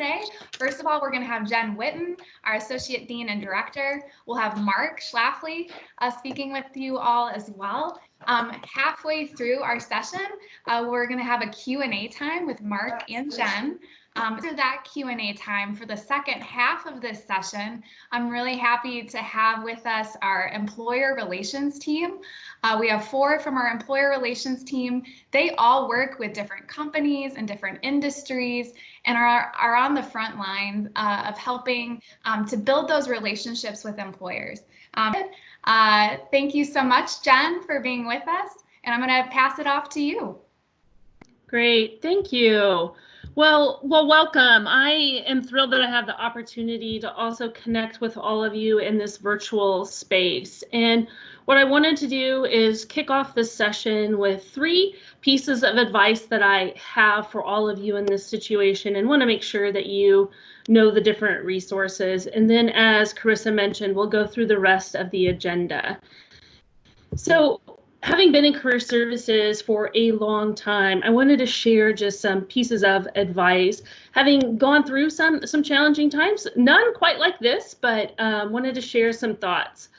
today. First of all, we're going to have Jen Whitten, our Associate Dean and Director. We'll have Mark Schlafly speaking with you all as well. Halfway through our session, we're going to have a Q&A time with Mark and Jen. After that Q&A time, for the second half of this session, I'm really happy to have with us our employer relations team. We have 4 from our employer relations team. They all work with different companies and different industries and are on the front line of helping to build those relationships with employers. Thank you so much, Jen, for being with us, and I'm going to pass it off to you. Great, thank you. Well, welcome. I am thrilled that I have the opportunity to also connect with all of you in this virtual space. And what I wanted to do is kick off this session with 3 pieces of advice that I have for all of you in this situation, and want to make sure that you know the different resources. And then, as Carissa mentioned, we'll go through the rest of the agenda. So, having been in career services for a long time, I wanted to share just some pieces of advice. Having gone through some challenging times, none quite like this, but wanted to share some thoughts.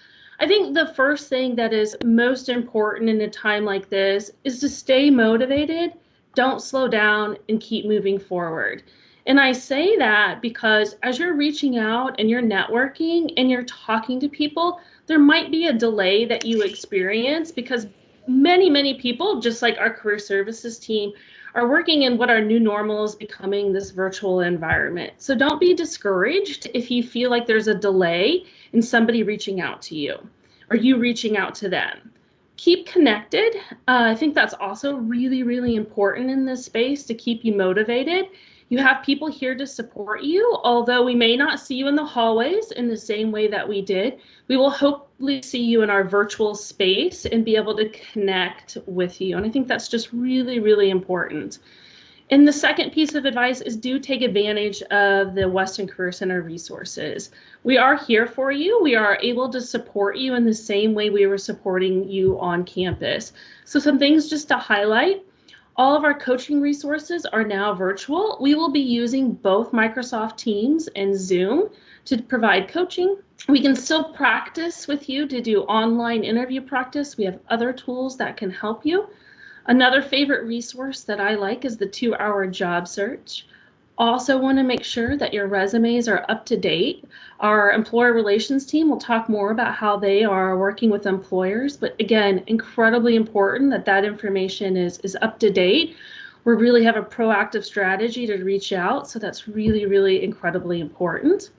I think the first thing that is most important in a time like this is to stay motivated, don't slow down, and keep moving forward. And I say that because as you're reaching out and you're networking and you're talking to people, there might be a delay that you experience because many people, just like our career services team, are working in what our new normal is becoming, this virtual environment. So don't be discouraged if you feel like there's a delay in somebody reaching out to you or you reaching out to them. Keep connected. I think that's also really important in this space to keep you motivated. You have people here to support you, although we may not see you in the hallways in the same way that we did. We will hopefully see you in our virtual space and be able to connect with you. And I think that's just really important. And the second piece of advice is do take advantage of the Western Career Center resources. We are here for you. We are able to support you in the same way we were supporting you on campus. So some things just to highlight. All of our coaching resources are now virtual. We will be using both Microsoft Teams and Zoom to provide coaching. We can still practice with you to do online interview practice. We have other tools that can help you. Another favorite resource that I like is the 2-hour job search. Also want to make sure that your resumes are up to date. Our employer relations team will talk more about how they are working with employers, but again, incredibly important that that information is up to date. We really have a proactive strategy to reach out, so that's really incredibly important.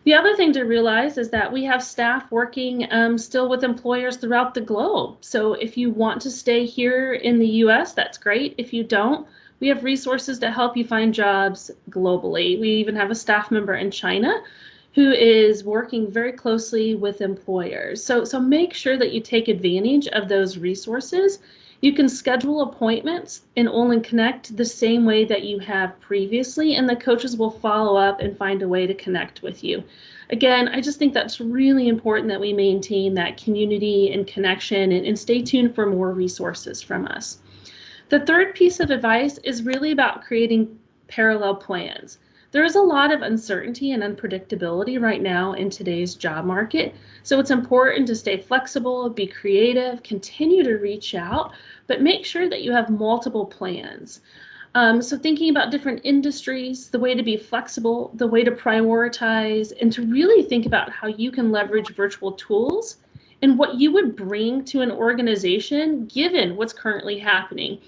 The other thing to realize is that we have staff working still with employers throughout the globe. So if you want to stay here in the US, that's great. If you don't, we have resources to help you find jobs globally. We even have a staff member in China who is working very closely with employers. So make sure that you take advantage of those resources. You can schedule appointments and only connect the same way that you have previously, and the coaches will follow up and find a way to connect with you. Again, I just think that's really important that we maintain that community and connection, and stay tuned for more resources from us. The third piece of advice is really about creating parallel plans. There is a lot of uncertainty and unpredictability right now in today's job market, so it's important to stay flexible, be creative, continue to reach out, but make sure that you have multiple plans. So thinking about different industries, the way to be flexible, the way to prioritize, and to really think about how you can leverage virtual tools and what you would bring to an organization given what's currently happening.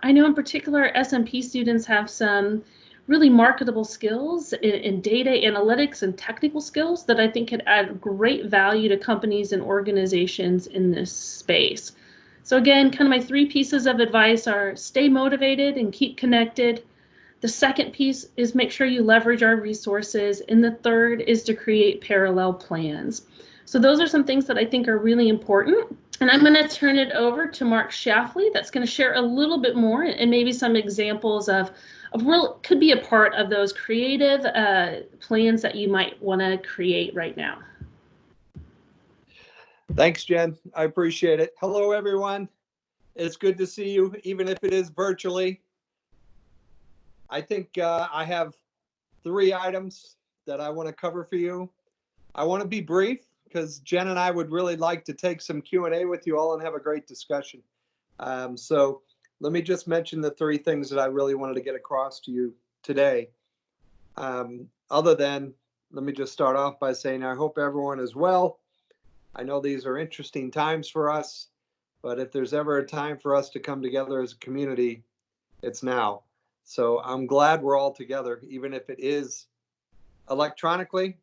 I know in particular SMP students have some really marketable skills in data analytics and technical skills that I think could add great value to companies and organizations in this space. So again, kind of my 3 pieces of advice are stay motivated and keep connected. The second piece is make sure you leverage our resources. And the third is to create parallel plans. So those are some things that I think are really important. And I'm going to turn it over to Mark Schlafly that's going to share a little bit more and maybe some examples of what could be a part of those creative plans that you might want to create right now. Thanks, Jen. I appreciate it. Hello, everyone. It's good to see you, even if it is virtually. I think I have 3 items that I want to cover for you. I want to be brief because Jen and I would really like to take some Q&A with you all and have a great discussion. So let me just mention the 3 things that I really wanted to get across to you today. Other than, let me just start off by saying I hope everyone is well. I know these are interesting times for us, but if there's ever a time for us to come together as a community, it's now. So I'm glad we're all together, even if it is electronically.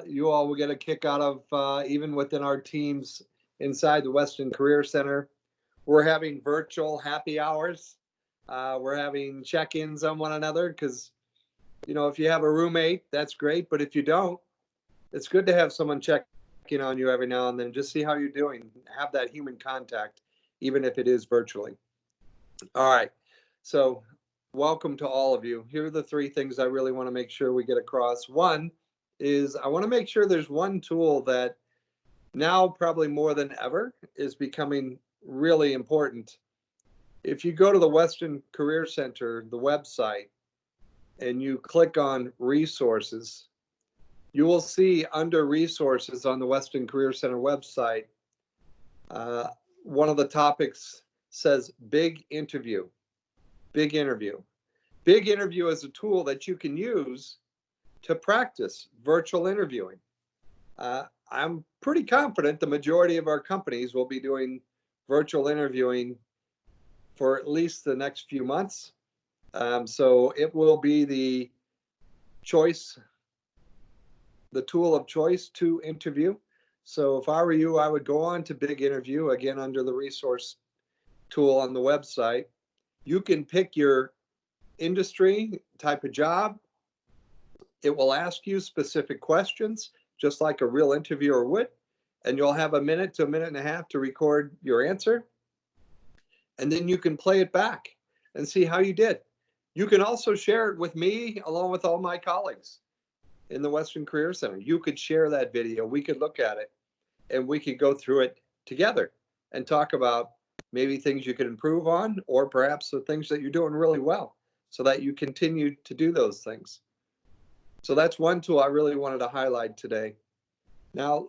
You all will get a kick out of, even within our teams inside the Weston Career Center. We're having virtual happy hours. We're having check-ins on one another because, you know, if you have a roommate, that's great. But if you don't, it's good to have someone check in on you every now and then, just see how you're doing, have that human contact, even if it is virtually. All right. So welcome to all of you. Here are the 3 things I really want to make sure we get across. One is I want to make sure there's one tool that now probably more than ever is becoming really important. If you go to the Weston Career Center, the website, and you click on resources, you will see under resources on the Weston Career Center website, one of the topics says big interview. Big interview. Big interview is a tool that you can use to practice virtual interviewing. I'm pretty confident the majority of our companies will be doing virtual interviewing for at least the next few months. So it will be the choice, the tool of choice to interview. So if I were you, I would go on to Big Interview, again, under the resource tool on the website. You can pick your industry, type of job. It will ask you specific questions, just like a real interviewer would, and you'll have a minute to a minute and a half to record your answer. And then you can play it back and see how you did. You can also share it with me along with all my colleagues in the Western Career Center. You could share that video. We could look at it and we could go through it together and talk about maybe things you could improve on, or perhaps the things that you're doing really well so that you continue to do those things. So that's one tool I really wanted to highlight today. Now,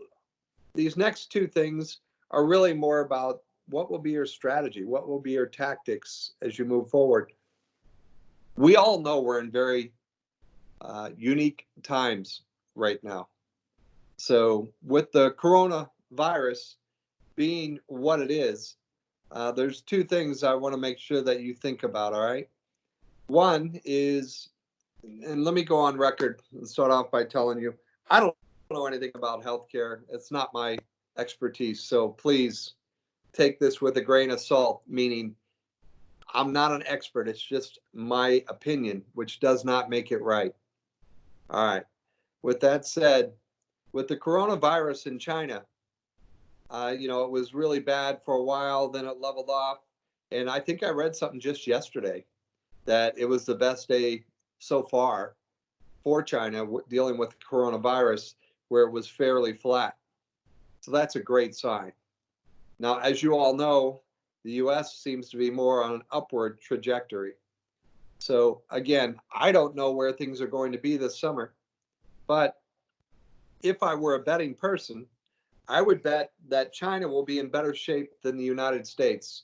these next 2 things are really more about what will be your strategy, what will be your tactics as you move forward. We all know we're in very unique times right now. So with the coronavirus being what it is, there's 2 things I want to make sure that you think about, all right? One is, and let me go on record and start off by telling you, I don't know anything about healthcare. It's not my expertise. So please take this with a grain of salt, meaning I'm not an expert. It's just my opinion, which does not make it right. All right. With that said, with the coronavirus in China, you know, it was really bad for a while, then it leveled off. And I think I read something just yesterday that it was the best day so far for China dealing with the coronavirus, where it was fairly flat. So that's a great sign. Now, as you all know, the US seems to be more on an upward trajectory. So again, I don't know where things are going to be this summer, but if I were a betting person, I would bet that China will be in better shape than the United States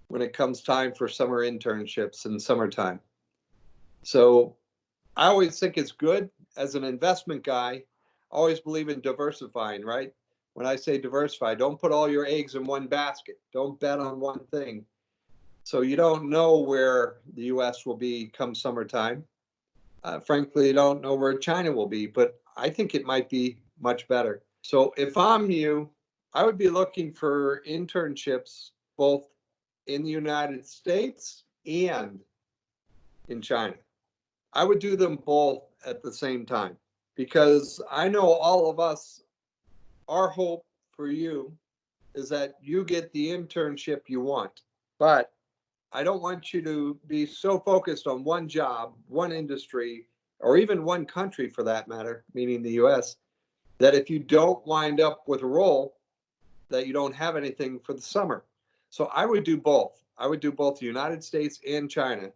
when it comes time for summer internships in summertime. So I always think it's good as an investment guy. I always believe in diversifying, right? When I say diversify, don't put all your eggs in one basket. Don't bet on one thing. So you don't know where the US will be come summertime. Frankly, you don't know where China will be, but I think it might be much better. So if I'm you, I would be looking for internships both in the United States and in China. I would do them both at the same time, because I know all of us, our hope for you is that you get the internship you want. But I don't want you to be so focused on one job, one industry, or even one country for that matter, meaning the US, that if you don't wind up with a role, that you don't have anything for the summer. So I would do both. I would do both the United States and China.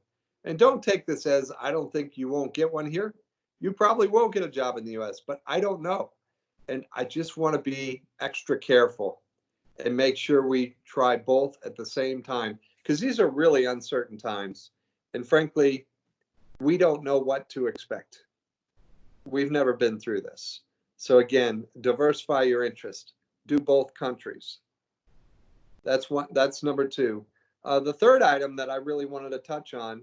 And don't take this as, I don't think you won't get one here. You probably will get a job in the US, but I don't know. And I just want to be extra careful and make sure we try both at the same time, because these are really uncertain times. And frankly, we don't know what to expect. We've never been through this. So again, diversify your interest. Do both countries. That's number two. The third item that I really wanted to touch on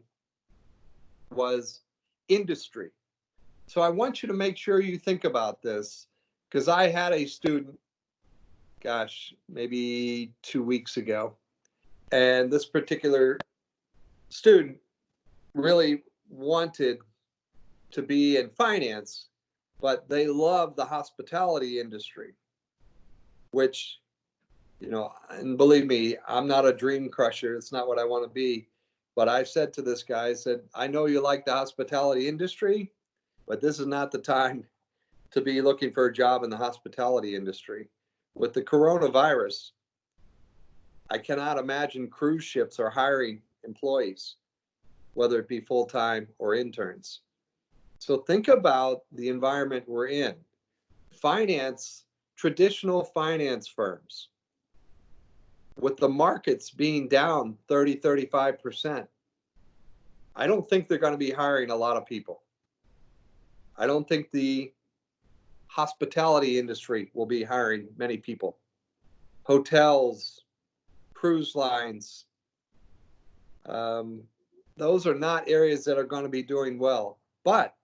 was industry. So I want you to make sure you think about this, because I had a student, gosh, maybe 2 weeks ago, and this particular student really wanted to be in finance, but they love the hospitality industry, which, and believe me, I'm not a dream crusher. It's not what I want to be. But I said to this guy, I said, I know you like the hospitality industry, but this is not the time to be looking for a job in the hospitality industry. With the coronavirus, I cannot imagine cruise ships are hiring employees, whether it be full-time or interns. So think about the environment we're in. Finance, traditional finance firms, with the markets being down 30, 35%, I don't think they're going to be hiring a lot of people. I don't think the hospitality industry will be hiring many people. Hotels, cruise lines, those are not areas that are going to be doing well. But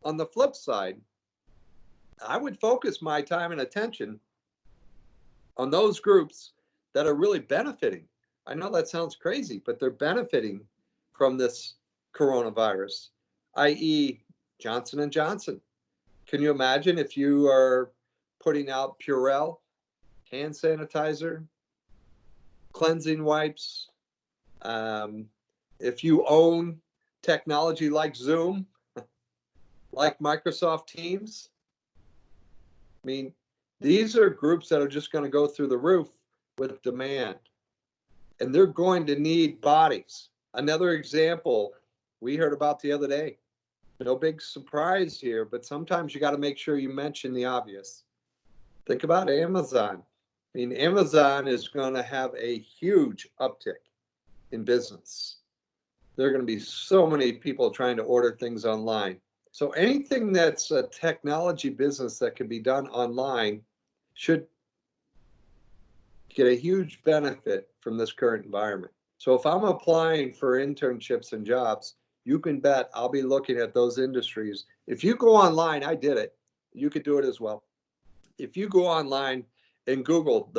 on the flip side, I would focus my time and attention on those groups that are really benefiting. I know that sounds crazy, but they're benefiting from this coronavirus, i.e. Johnson & Johnson. Can you imagine if you are putting out Purell, hand sanitizer, cleansing wipes, if you own technology like Zoom, like Microsoft Teams? I mean, these are groups that are just going to go through the roof with demand, and they're going to need bodies. Another example we heard about the other day. No big surprise here, but sometimes you got to make sure you mention the obvious. Think about Amazon. I mean, Amazon is going to have a huge uptick in business. There are going to be so many people trying to order things online. So anything that's a technology business that can be done online should get a huge benefit from this current environment. So if I'm applying for internships and jobs, you can bet I'll be looking at those industries. If you go online, I did it. You could do it as well. If you go online and Google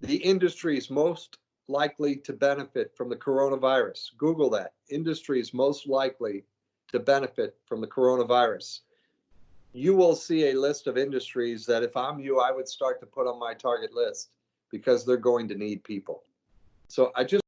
the industries most likely to benefit from the coronavirus, Google that, industries most likely to benefit from the coronavirus. You will see a list of industries that if I'm you, I would start to put on my target list, because they're going to need people. So I just